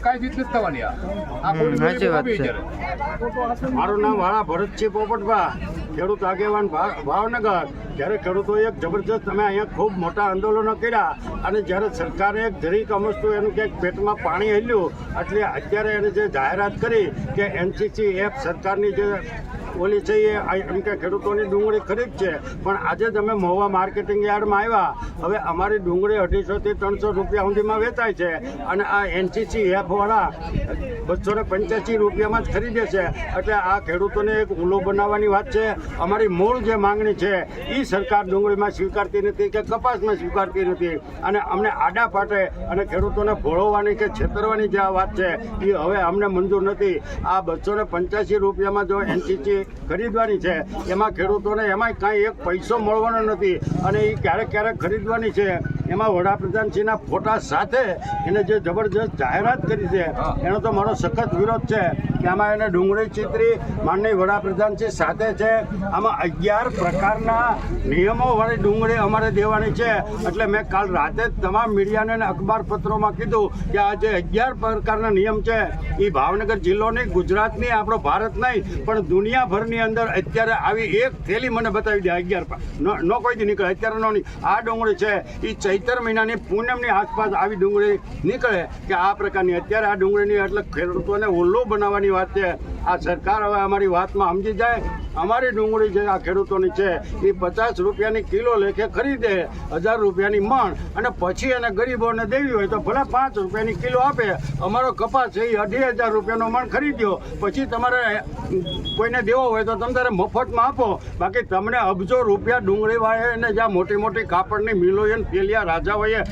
કાંઈ રીત નથી થવાની. મારું નામ વાળા ભરતસિંહ પોપટભા, ખેડૂત આગેવાન ભાવનગર. જ્યારે ખેડૂતોએ એક જબરજસ્ત અમે અહીંયા ખૂબ મોટા આંદોલનો કર્યા અને જ્યારે સરકારે એક જરીક અમસ્તું એનું ક્યાંક પેટમાં પાણી હલ્યું એટલે અત્યારે એને જે જાહેરાત કરી કે NCC એપ સરકારની જે ઓલી છે એ એમ કે ખેડૂતોની ડુંગળી ખરીદ છે, પણ આજે જ અમે મહુવા માર્કેટિંગ યાર્ડમાં આવ્યા. હવે અમારી ડુંગળી 250 થી 300 રૂપિયા સુધીમાં વેચાય છે અને આ NCC એપવાળા 285 રૂપિયામાં જ ખરીદે છે. એટલે આ ખેડૂતોને એક ઊલો બનાવવાની વાત છે. અમારી મૂળ જે માંગણી છે એ સરકાર ડુંગળીમાં સ્વીકારતી નથી કે કપાસમાં સ્વીકારતી નથી અને અમને આડા પાટે અને ખેડૂતોને ભોળવવાની કે છેતરવાની જે આ વાત છે એ હવે અમને મંજૂર નથી. આ 285 રૂપિયામાં જો NCC ખરીદવાની છે એમાં ખેડૂતોને એમાંય કાંઈ એક પૈસો મળવાનો નથી અને એ ક્યારેક ક્યારેક ખરીદવાની છે. એમાં વડાપ્રધાનશ્રીના ફોટા સાથે એને જે જબરજસ્ત જાહેરાત કરી છે એનો તો મારો સખત વિરોધ છે કે આમાં એને ડુંગળી ચિત્રી માનનીય વડાપ્રધાનશ્રી સાથે છે. આમાં 11 પ્રકારના નિયમોવાળી ડુંગળી અમારે દેવાની છે. એટલે મેં કાલ રાતે જ તમામ મીડિયાને અને અખબાર પત્રોમાં કીધું કે આ જે 11 પ્રકારના નિયમ છે એ ભાવનગર જિલ્લોની, ગુજરાતની, આપણો ભારત નહીં પણ દુનિયાભરની અંદર અત્યારે આવી એક થેલી મને બતાવી દે 11 નો કોઈ દી નીકળે. અત્યારે નો નહીં. આ ડુંગળી છે એ ચૈતર મહિનાની પૂનમની આસપાસ આવી ડુંગળી નીકળે કે આ પ્રકારની. અત્યારે આ ડુંગળીની એટલે ખેડૂતોને ઉલ્લુ બનાવવાની વાત છે. આ સરકાર હવે અમારી વાતમાં સમજી જાય. અમારી ડુંગળી જે આ ખેડૂતોની છે એ 50 રૂપિયાની કિલો લેખે ખરીદે, 1000 રૂપિયાની મણ, અને પછી એને ગરીબોને દેવી હોય તો ભલે 5 રૂપિયાની કિલો આપે. અમારો કપાસ છે એ 2500 રૂપિયાનો મણ ખરીદ્યો, પછી તમારે કોઈને દેવો હોય તો તમે તારે મફતમાં આપો. બાકી તમને અબજો રૂપિયા ડુંગળીવાળાને જ્યાં મોટી મોટી કાપડની મિલો પેલિયા રાજાઓએ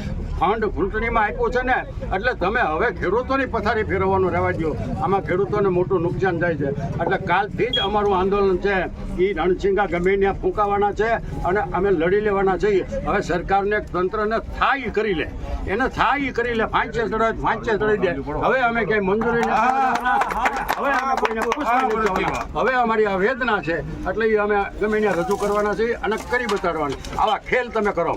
ફંડ ચૂંટણીમાં આપ્યું છે ને, એટલે તમે હવે ખેડૂતોની પથારી ફેરવવાનું રહેવા દો. આમાં ખેડૂતોને મોટું નુકસાન થાય છે. એટલે કાલથી જ અમારું આંદોલન છે એ રણસિંગા ગમે ત્યાં ફૂંકાવાના છે અને અમે લડી લેવાના છીએ. હવે સરકારને તંત્રને થાય કરી લે, એને થાય કરી લે. ફાંચે ચડાવે ફાંચે ચડી દે. હવે અમે કંઈ મંજૂરી હવે અમે કોઈને પૂછવા નથી જવાના. હવે અમારી આ વેદના છે એટલે એ અમે ગમે ત્યાં રજૂ કરવાના છીએ અને કરી બતાડવાના. આવા ખેલ તમે કરો.